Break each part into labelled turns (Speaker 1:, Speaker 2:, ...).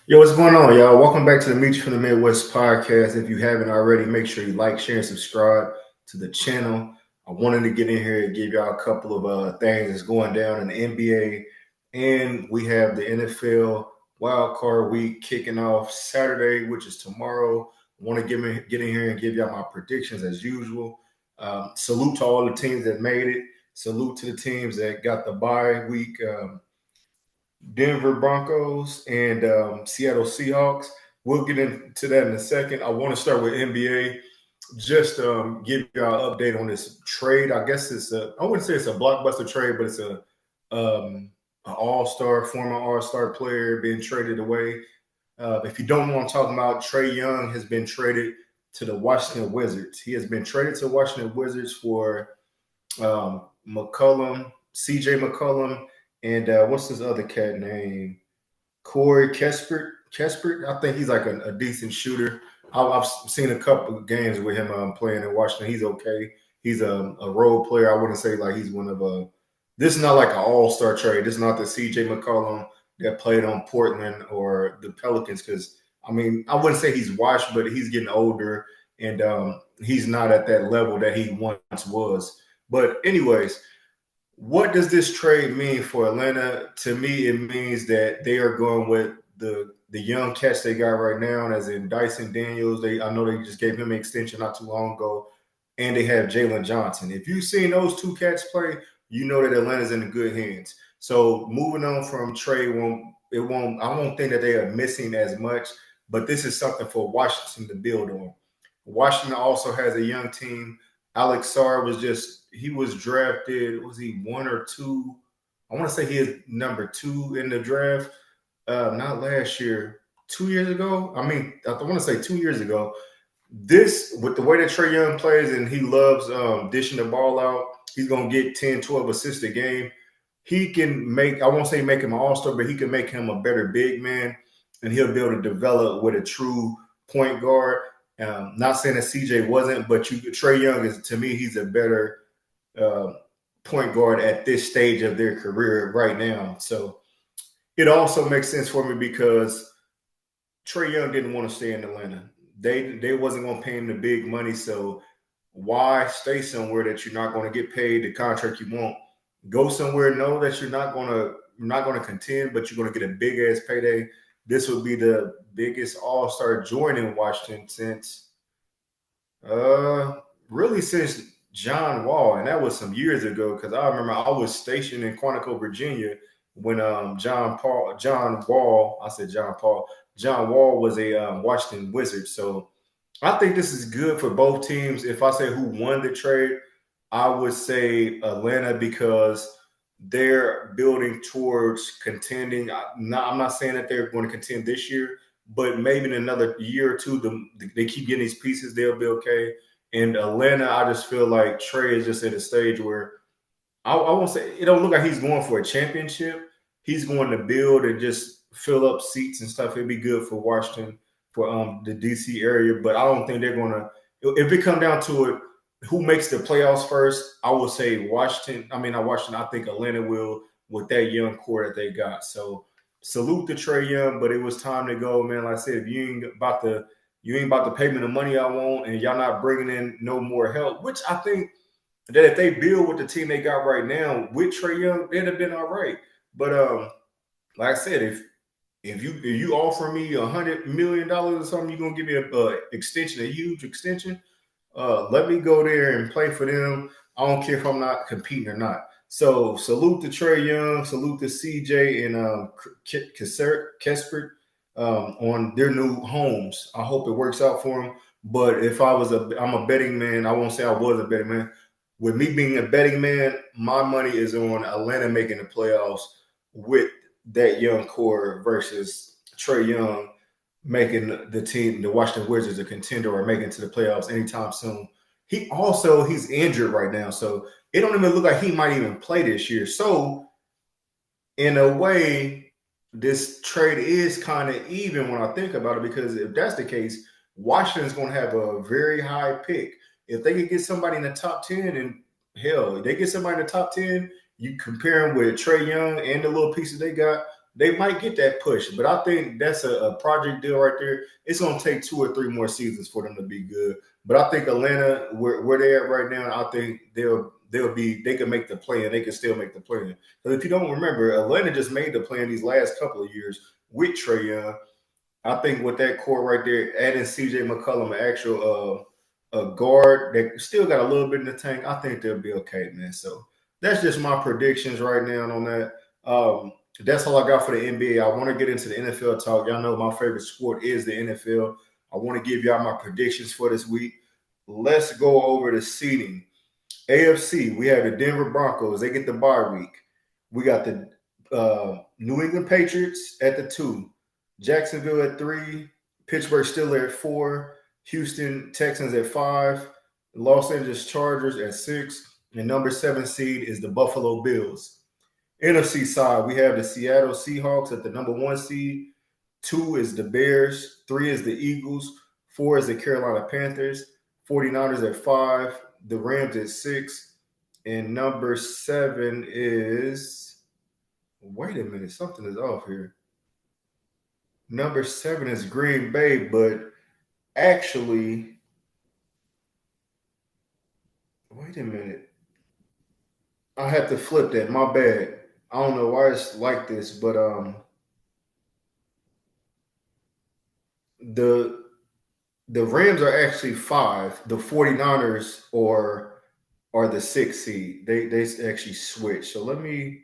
Speaker 1: Yo, what's going on, y'all? Welcome back to the Meet You from the Midwest podcast. If you haven't already, make sure you like, share, and subscribe to the channel. I wanted to get in here and give y'all a couple of things that's going down in the NBA, and we have the NFL Wild Card Week kicking off Saturday, which is tomorrow. I want to get in here and give y'all my predictions as usual. Salute to all the teams that made it. Salute to the teams that got the bye week. Denver Broncos and Seattle Seahawks. We'll get into that in a second. I want to start with NBA. Just give you an update on this trade. I guess I wouldn't say it's a blockbuster trade, but it's an all-star, former all-star player being traded away. If you don't know what I'm talking about, Trae Young has been traded to the Washington Wizards. He has been traded to Washington Wizards for McCollum, CJ McCollum, and what's his other cat name? Corey Kespert. Kespert, I think he's like a decent shooter. I've seen a couple of games with him playing in Washington. He's okay. He's a role player. I wouldn't say like he's one of a. This is not like an all-star trade. This is not the C.J. McCollum that played on Portland or the Pelicans. Because I mean, I wouldn't say he's washed, but he's getting older, and he's not at that level that he once was. But anyways, what does this trade mean for Atlanta? To me, it means that they are going with the young cats they got right now, as in Dyson Daniels. I know they just gave him an extension not too long ago, and they have Jalen Johnson. If you've seen those two cats play, you know that Atlanta's in good hands. So moving on from Trey, I won't think that they are missing as much, but this is something for Washington to build on. Washington also has a young team. Alex Sarr he was drafted, was he one or two? I want to say he is number two in the draft. Not last year, 2 years ago. I mean, I want to say 2 years ago. This, with the way that Trae Young plays and he loves dishing the ball out, he's going to get 10, 12 assists a game. He can I won't say make him an all-star, but he can make him a better big man, and he'll be able to develop with a true point guard. Not saying that CJ wasn't, but Trae Young is, to me, he's a better uh, point guard at this stage of their career right now. So it also makes sense for me because Trae Young didn't want to stay in Atlanta. They wasn't going to pay him the big money, so why stay somewhere that you're not going to get paid the contract you want? Go somewhere, know that you're not going to contend, but you're going to get a big ass payday. This would be the biggest All Star joining Washington since really since John Wall, and that was some years ago. Because I remember I was stationed in Quantico, Virginia, when John Wall was a Washington Wizard. So I think this is good for both teams. If I say who won the trade, I would say Atlanta because they're building towards contending. I'm not saying that they're going to contend this year, but maybe in another year or two, they keep getting these pieces, they'll be okay. And Atlanta, I just feel like Trae is just at a stage where I won't say it don't look like he's going for a championship. He's going to build and just fill up seats and stuff. It'd be good for Washington, for the DC area, but I don't think they're gonna. If it come down to it, who makes the playoffs first? I would say Washington. I mean, not Washington. I think Atlanta will with that young core that they got. So salute to Trae Young, but it was time to go, man. Like I said, if you ain't about to pay me the money I want, and y'all not bringing in no more help, which I think that if they build with the team they got right now with Trae Young, they'd have been all right. But like I said, if you offer me $100 million or something, you're gonna give me a extension, a huge extension. Let me go there and play for them. I don't care if I'm not competing or not. So salute to Trae Young, salute to CJ and Kespert on their new homes. I hope it works out for them. But if I'm a betting man. I won't say I was a betting man. With me being a betting man, my money is on Atlanta making the playoffs with that young core versus Trae Young making the Washington Wizards a contender or making to the playoffs anytime soon. He's injured right now, so it don't even look like he might even play this year. So in a way, this trade is kind of even when I think about it, because if that's the case, Washington's going to have a very high pick. If they could get somebody in the top 10, and hell, if they get somebody in the top 10, you compare them with Trae Young and the little pieces they got, they might get that push. But I think that's a project deal right there. It's going to take 2 or 3 more seasons for them to be good. But I think Atlanta, where they're at right now, I think they can make the play and they can still make the play. Because if you don't remember, Atlanta just made the play in these last couple of years with Trae Young. I think with that core right there, adding CJ McCollum, an actual a guard that still got a little bit in the tank, I think they'll be okay, man. So that's just my predictions right now on that. That's all I got for the NBA. I want to get into the NFL talk. Y'all know my favorite sport is the NFL. I want to give y'all my predictions for this week. Let's go over the seeding. AFC, we have the Denver Broncos. They get the bye week. We got the New England Patriots at the 2, Jacksonville at 3, Pittsburgh Steelers at 4, Houston Texans at 5, Los Angeles Chargers at 6, and number 7 seed is the Buffalo Bills. NFC side, we have the Seattle Seahawks at the number 1 seed. 2 is the Bears. 3 is the Eagles. 4 is the Carolina Panthers. 49ers at 5. The Rams at 6. And number 7 is. Wait a minute. Something is off here. Number 7 is Green Bay, but actually. Wait a minute. I have to flip that. My bad. I don't know why it's like this, but the the Rams are actually 5. The 49ers are the 6 seed. They actually switch. So let me.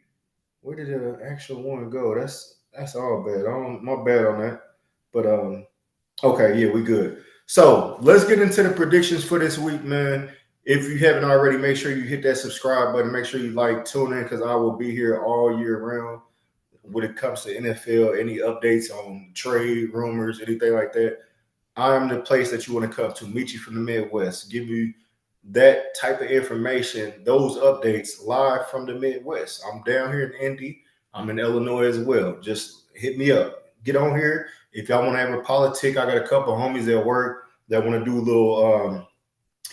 Speaker 1: Where did the actual one go? That's all bad. I don't my bad on that. But okay, yeah, we good. So let's get into the predictions for this week, man. If you haven't already, make sure you hit that subscribe button. Make sure you tune in because I will be here all year round when it comes to NFL, any updates on trade rumors, anything like that. I am the place that you want to come to. Mechee from the Midwest. Give you that type of information, those updates live from the Midwest. I'm down here in Indy. I'm in Illinois as well. Just hit me up. Get on here. If y'all want to have a politic, I got a couple homies at work that want to do little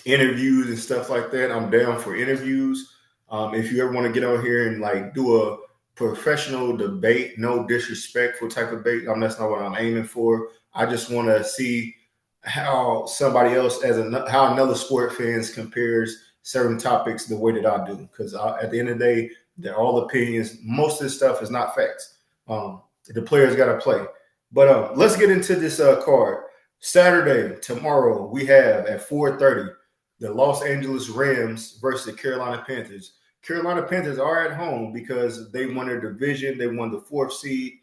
Speaker 1: interviews and stuff like that. I'm down for interviews. If you ever want to get on here and do a professional debate, no disrespectful type of debate, that's not what I'm aiming for. I just want to see how somebody else, how another sport fans compares certain topics the way that I do. Because at the end of the day, they're all opinions. Most of this stuff is not facts. The players got to play. But let's get into this card. Saturday, tomorrow, we have at 4:30 the Los Angeles Rams versus the Carolina Panthers. Carolina Panthers are at home because they won their division. They won the 4th seed.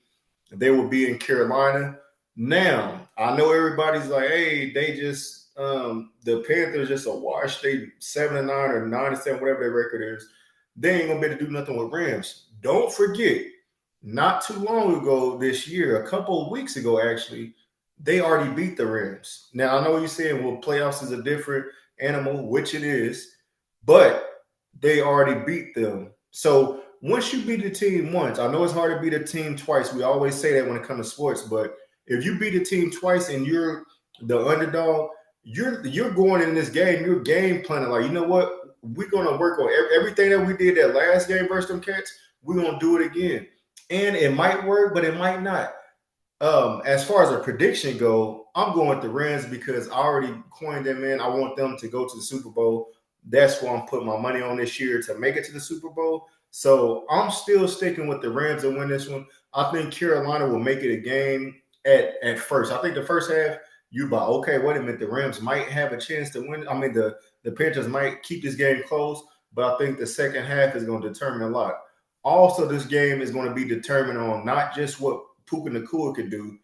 Speaker 1: They will be in Carolina. Now, I know everybody's like, hey, they just the Panthers just a wash. They 7-9 or 9-7, whatever their record is. They ain't gonna be able to do nothing with Rams. Don't forget, not too long ago this year, a couple of weeks ago, actually, they already beat the Rams. Now I know you're saying, well, playoffs is a different animal, which it is, but they already beat them. So once you beat a team once, I know it's hard to beat a team twice. We always say that when it comes to sports, but if you beat a team twice and you're the underdog, you're going in this game, you're game planning like, you know what? We're gonna work on everything that we did that last game versus them Cats. We're gonna do it again, and it might work, but it might not. As far as a prediction go, I'm going with the Rams because I already coined them in. I want them to go to the Super Bowl. That's why I'm putting my money on this year to make it to the Super Bowl. So I'm still sticking with the Rams to win this one. I think Carolina will make it a game at first. I think the first half, okay, wait a minute, the Rams might have a chance to win. I mean, the Panthers might keep this game close, but I think the second half is going to determine a lot. Also, this game is going to be determined on not just what Puka Nacua could do.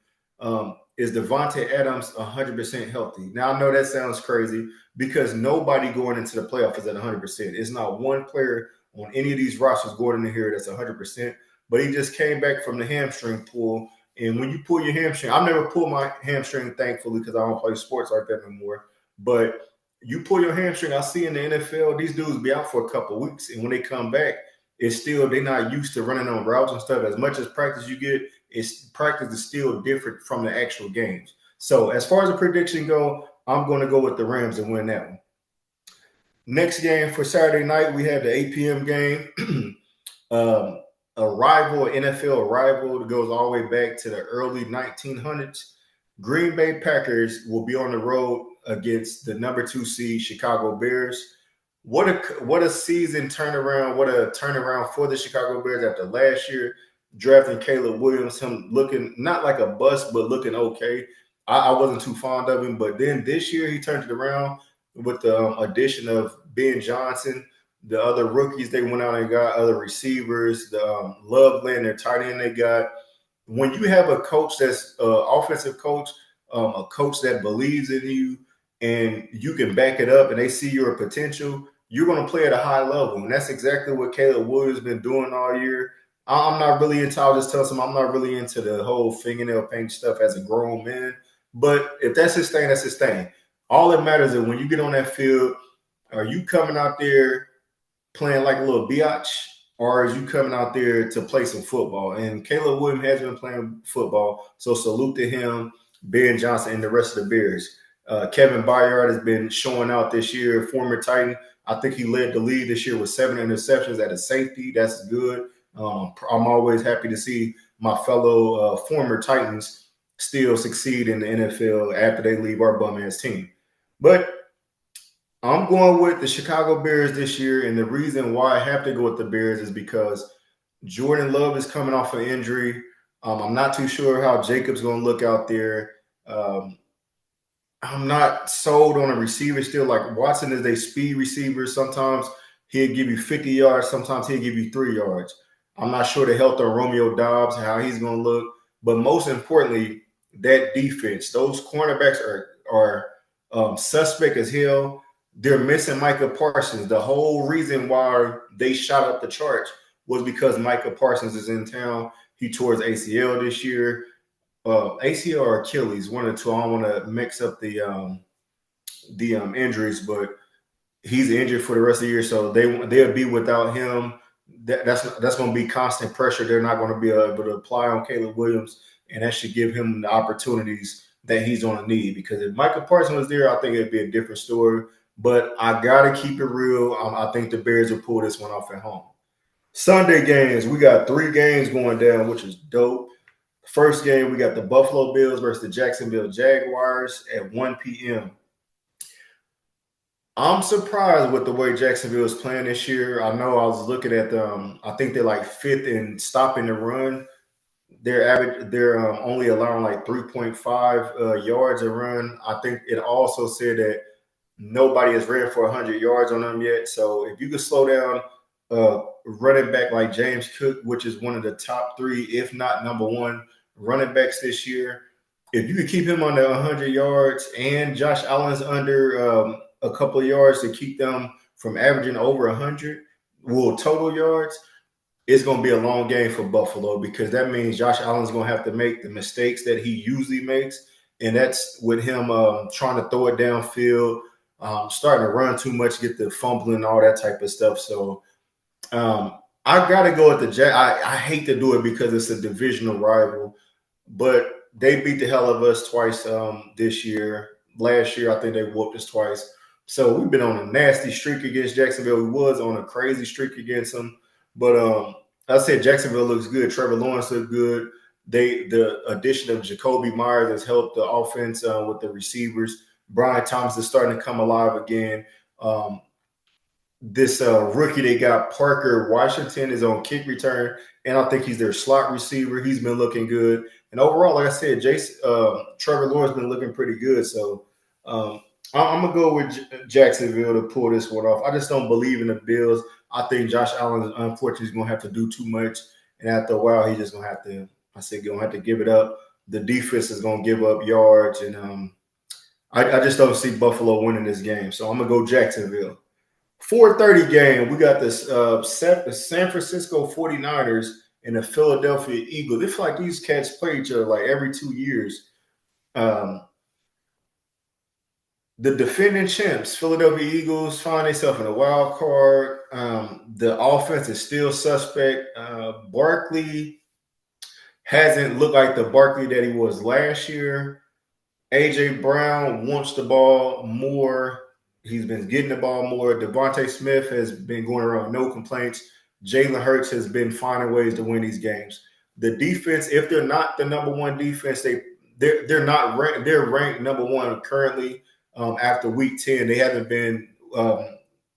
Speaker 1: Is Devontae Adams 100% healthy? Now, I know that sounds crazy because nobody going into the playoff is at 100%. It's not one player on any of these rosters going into here that's 100%, but he just came back from the hamstring pull. And when you pull your hamstring, I've never pulled my hamstring, thankfully, because I don't play sports like that anymore. But you pull your hamstring, I see in the NFL, these dudes be out for a couple of weeks. And when they come back, it's still, they're not used to running on routes and stuff. As much as practice you get, practice is still different from the actual games. So as far as the prediction go, I'm going to go with the Rams and win that one. Next game for Saturday night, we have the 8 p.m. game. NFL rival that goes all the way back to the early 1900s. Green Bay Packers will be on the road against the number 2 seed Chicago Bears. What a season turnaround! What a turnaround for the Chicago Bears after last year drafting Caleb Williams, him looking not like a bust but looking okay. I wasn't too fond of him, but then this year he turned it around with the addition of Ben Johnson, the other rookies they went out and got, other receivers, the Loveland, their tight end they got. When you have a coach that's offensive coach, a coach that believes in you, and you can back it up, and they see your potential, you're going to play at a high level, and that's exactly what Caleb Williams has been doing all year. I'm not really into. I'll just tell some. I'm not really into the whole fingernail paint stuff as a grown man. But if that's his thing, that's his thing. All that matters is when you get on that field, are you coming out there playing like a little biatch, or is you coming out there to play some football? And Caleb Williams has been playing football, so salute to him, Ben Johnson, and the rest of the Bears. Kevin Byard has been showing out this year, former Titan. I think he led the league this year with 7 interceptions at a safety. That's good. I'm always happy to see my fellow former Titans still succeed in the NFL after they leave our bum ass team. But I'm going with the Chicago Bears this year, and the reason why I have to go with the Bears is because Jordan Love is coming off an injury. I'm not too sure how Jacobs going to look out there. I'm not sold on a receiver still. Like Watson is a speed receiver. Sometimes he'll give you 50 yards. Sometimes he'll give you 3 yards. I'm not sure the health of Romeo Dobbs, how he's going to look. But most importantly, that defense, those cornerbacks are suspect as hell. They're missing Micah Parsons. The whole reason why they shot up the charts was because Micah Parsons is in town. He tore his ACL this year. ACL or Achilles, one of the two. I don't want to mix up the injuries, but he's injured for the rest of the year, so they'll be without him. That's going to be constant pressure. They're not going to be able to apply on Caleb Williams, and that should give him the opportunities that he's going to need. Because if Michael Parsons was there, I think it'd be a different story. But I gotta keep it real. I think the Bears will pull this one off at home. Sunday games, we got 3 games going down, which is dope. First game, we got the Buffalo Bills versus the Jacksonville Jaguars at 1 p.m. I'm surprised with the way Jacksonville is playing this year. I know I was looking at them. I think they're like 5th in stopping the run. They're only allowing like 3.5 yards a run. I think it also said that nobody has ran for 100 yards on them yet. So if you could slow down running back like James Cook, which is one of the top 3, if not number 1 running backs this year, if you could keep him under 100 yards and Josh Allen's under a couple of yards to keep them from averaging over 100 total yards, it's going to be a long game for Buffalo, because that means Josh Allen's going to have to make the mistakes that he usually makes. And that's with him trying to throw it downfield, starting to run too much, get the fumbling, all that type of stuff. So I got to go with the Jack. I hate to do it because it's a divisional rival, but they beat the hell of us twice this year. Last year, I think they whooped us twice. So we've been on a nasty streak against Jacksonville. We was on a crazy streak against them. But I said Jacksonville looks good. Trevor Lawrence looked good. The addition of Jacoby Myers has helped the offense with the receivers. Brian Thomas is starting to come alive again. This rookie they got, Parker Washington, is on kick return, and I think he's their slot receiver. He's been looking good. And overall, like I said, Trevor Lawrence been looking pretty good. So I'm going to go with Jacksonville to pull this one off. I just don't believe in the Bills. I think Josh Allen, unfortunately, is going to have to do too much. And after a while, he's just going to have to, going to have to give it up. The defense is going to give up yards. And I just don't see Buffalo winning this game. So I'm going to go Jacksonville. 4:30 game, we got this San Francisco 49ers and the Philadelphia Eagles. It feel like these cats play each other like every 2 years. The defending champs, Philadelphia Eagles, find themselves in a wild card. The offense is still suspect. Barkley hasn't looked like the Barkley that he was last year. A.J. Brown wants the ball more. He's been getting the ball more. Devontae Smith has been going around with no complaints. Jalen Hurts has been finding ways to win these games. The defense, if they're not the number one defense, they're not ranked. They're ranked number one currently after week 10. They haven't been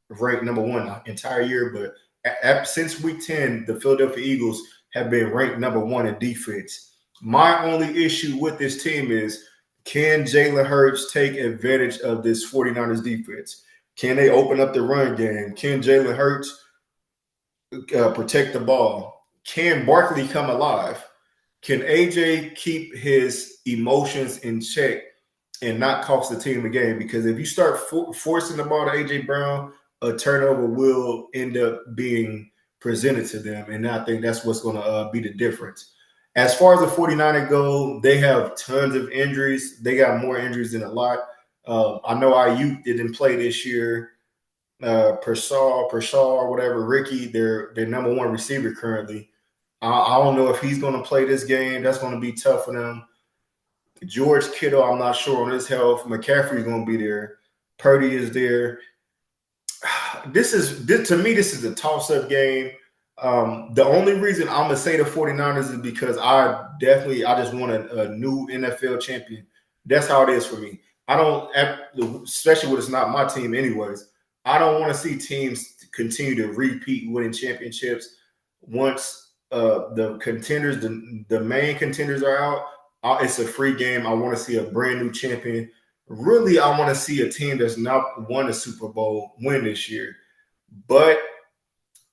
Speaker 1: ranked number one the entire year, but since week 10, the Philadelphia Eagles have been ranked number one in defense. My only issue with this team is, can Jalen Hurts take advantage of this 49ers defense? Can they open up the run game? Can Jalen Hurts protect the ball? Can Barkley come alive? Can AJ keep his emotions in check and not cost the team a game? Because if you start forcing the ball to AJ Brown, a turnover will end up being presented to them. And I think that's what's going to be the difference. As far as the 49ers go, they have tons of injuries. They got more injuries than a lot. I know Ayuk didn't play this year. Pershaw, whatever, Ricky, their number one receiver currently. I don't know if he's going to play this game. That's going to be tough for them. George Kittle, I'm not sure on his health. McCaffrey's going to be there. Purdy is there. To me, this is a toss-up game. The only reason I'm gonna say the 49ers is because I just want a new NFL champion. That's how it is for me. I don't, especially when it's not my team anyways. I don't want to see teams continue to repeat winning championships once the contenders, the main contenders are out. It's a free game. I want to see a brand new champion. Really, I want to see a team that's not won a Super Bowl win this year. But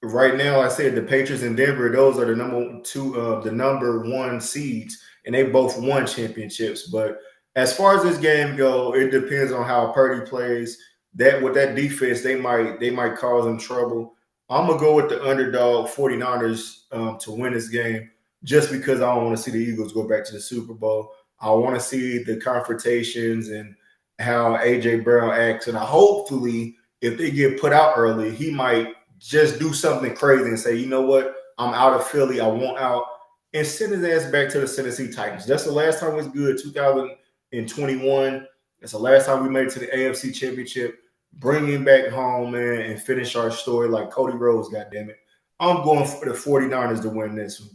Speaker 1: right now, I said the Patriots and Denver, those are the number one seeds, and they both won championships. But as far as this game go, it depends on how Purdy plays. That with that defense, they might cause them trouble. I'm gonna go with the underdog 49ers to win this game, just because I don't want to see the Eagles go back to the Super Bowl. I want to see the confrontations and how AJ Brown acts, and hopefully, if they get put out early, he might just do something crazy and say, you know what, I'm out of Philly, I want out, and send his ass back to the Tennessee Titans. That's the last time it was good, 2021. That's the last time we made it to the AFC Championship. Bring him back home, man, and finish our story like Cody Rhodes, goddammit. I'm going for the 49ers to win this one.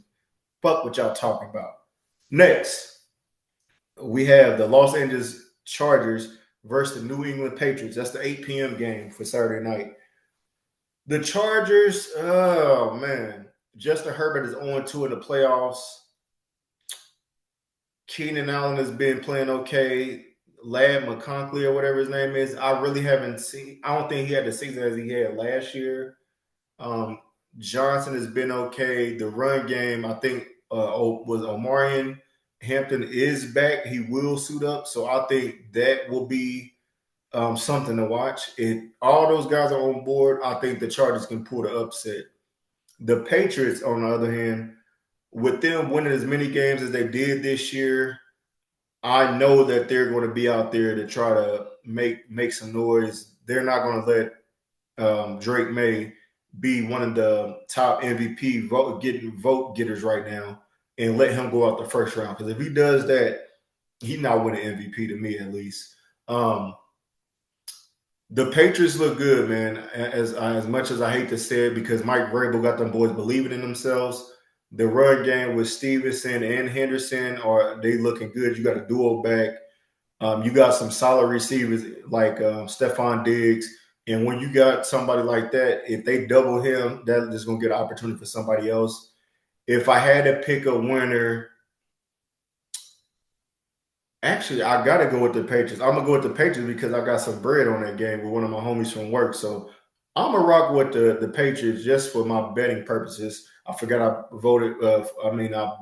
Speaker 1: Fuck what y'all talking about. Next, we have the Los Angeles Chargers versus the New England Patriots. That's the 8 p.m. game for Saturday night. The Chargers, oh man, Justin Herbert is on 2 in the playoffs. Keenan Allen has been playing okay. Lad McConkey or whatever his name is, I really haven't seen. I don't think he had the season as he had last year. Johnson has been okay. The run game, I think, was Omarion Hampton is back. He will suit up, so I think that will be something to watch. If all those guys are on board, I think the Chargers can pull the upset. The Patriots, on the other hand, with them winning as many games as they did this year, I know that they're going to be out there to try to make some noise. They're not going to let Drake May be one of the top MVP vote getters right now and let him go out the first round. Because if he does that, he's not winning MVP to me, at least. The Patriots look good, man. As much as I hate to say it, because Mike Vrabel got them boys believing in themselves. The run game with Stevenson and Henderson they looking good. You got a duo back. You got some solid receivers like Stephon Diggs. And when you got somebody like that, if they double him, that is going to get an opportunity for somebody else. If I had to pick a winner, actually, I got to go with the Patriots. I'm going to go with the Patriots because I got some bread on that game with one of my homies from work. So I'm going to rock with the Patriots just for my betting purposes. I forgot I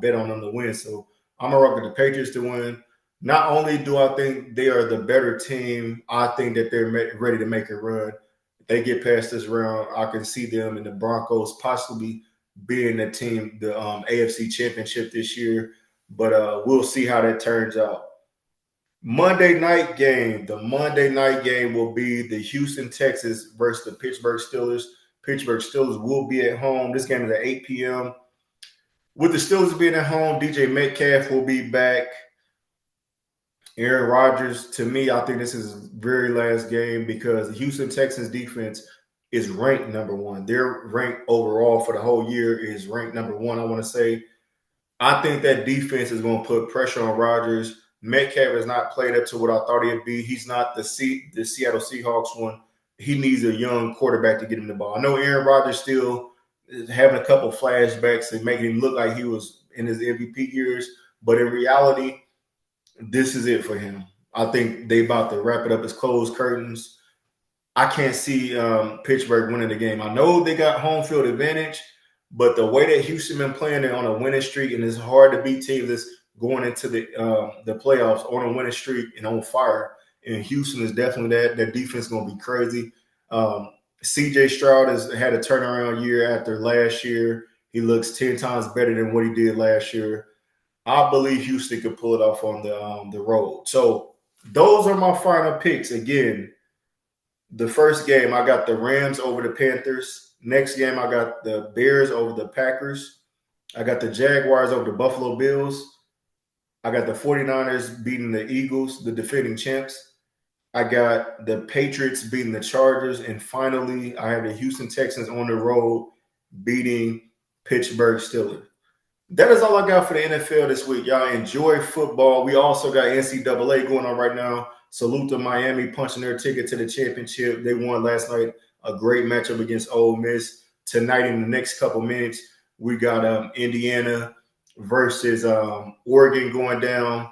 Speaker 1: bet on them to win. So I'm going to rock with the Patriots to win. Not only do I think they are the better team, I think that they're ready to make a run. If they get past this round, I can see them and the Broncos possibly being the team, the AFC Championship this year. But we'll see how that turns out. Monday night game. The Monday night game will be the Houston Texans versus the Pittsburgh Steelers. Pittsburgh Steelers will be at home. This game is at 8 p.m. With the Steelers being at home, DJ Metcalf will be back. Aaron Rodgers, to me, I think this is his very last game because the Houston Texans defense is ranked number one. Their rank overall for the whole year is ranked number one, I want to say. I think that defense is going to put pressure on Rodgers. Metcalf has not played up to what I thought he'd be. He's not the Seattle Seahawks one. He needs a young quarterback to get him the ball. I know Aaron Rodgers still is having a couple flashbacks and making him look like he was in his MVP years, but in reality, this is it for him. I think they about to wrap it up as closed curtains. I can't see Pittsburgh winning the game. I know they got home field advantage, but the way that Houston been playing, they're on a winning streak, and it's hard to beat teams that's going into the playoffs on a winning streak and on fire. And Houston is definitely that. Their defense is going to be crazy. C.J. Stroud has had a turnaround year after last year. He looks 10 times better than what he did last year. I believe Houston could pull it off on the road. So those are my final picks. Again, the first game, I got the Rams over the Panthers. Next game, I got the Bears over the Packers. I got the Jaguars over the Buffalo Bills. I got the 49ers beating the Eagles, the defending champs. I got the Patriots beating the Chargers. And finally, I have the Houston Texans on the road beating Pittsburgh Steelers. That is all I got for the NFL this week. Y'all enjoy football. We also got NCAA going on right now. Salute to Miami punching their ticket to the championship. They won last night. A great matchup against Ole Miss. Tonight, in the next couple minutes, we got Indiana versus Oregon going down.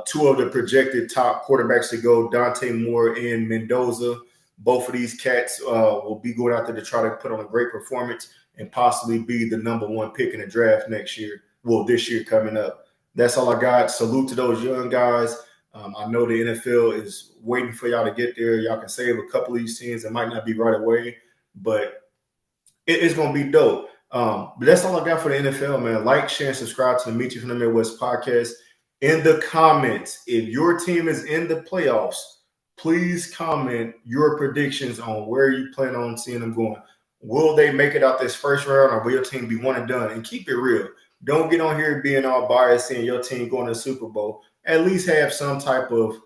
Speaker 1: Two of the projected top quarterbacks to go, Dante Moore and Mendoza. Both of these cats will be going out there to try to put on a great performance and possibly be the number one pick in the draft next year. Well, this year coming up. That's all I got. Salute to those young guys. I know the NFL is waiting for y'all to get there. Y'all can save a couple of these teams. It might not be right away, but it's going to be dope. But that's all I got for the NFL, man. Like, share, and subscribe to the Mechee from the Midwest podcast. In the comments, if your team is in the playoffs, please comment your predictions on where you plan on seeing them going. Will they make it out this first round, or will your team be one and done? And keep it real. Don't get on here being all biased saying your team going to the Super Bowl. At least have some type of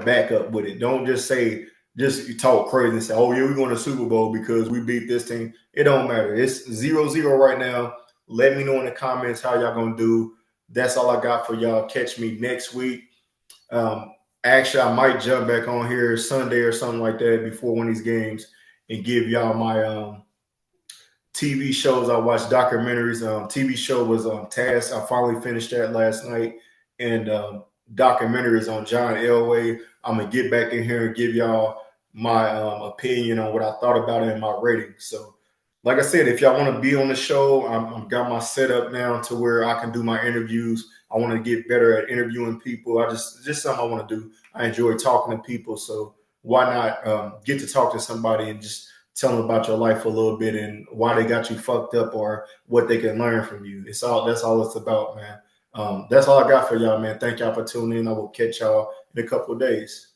Speaker 1: backup with it. Don't just say, you talk crazy and say, oh, yeah, we're going to the Super Bowl because we beat this team. It don't matter. It's 0-0 right now. Let me know in the comments how y'all going to do. That's all I got for y'all. Catch me next week. Actually, I might jump back on here Sunday or something like that before one of these games and give y'all my TV shows. I watch documentaries. TV show was Task. I finally finished that last night. And documentaries on John Elway. I'm going to get back in here and give y'all my opinion on what I thought about it and my rating. So, like I said, if y'all want to be on the show, I've got my setup now to where I can do my interviews. I want to get better at interviewing people. Just something I want to do. I enjoy talking to people. So why not get to talk to somebody and just tell them about your life a little bit and why they got you fucked up or what they can learn from you. That's all it's about, man. That's all I got for y'all, man. Thank y'all for tuning in. I will catch y'all in a couple of days.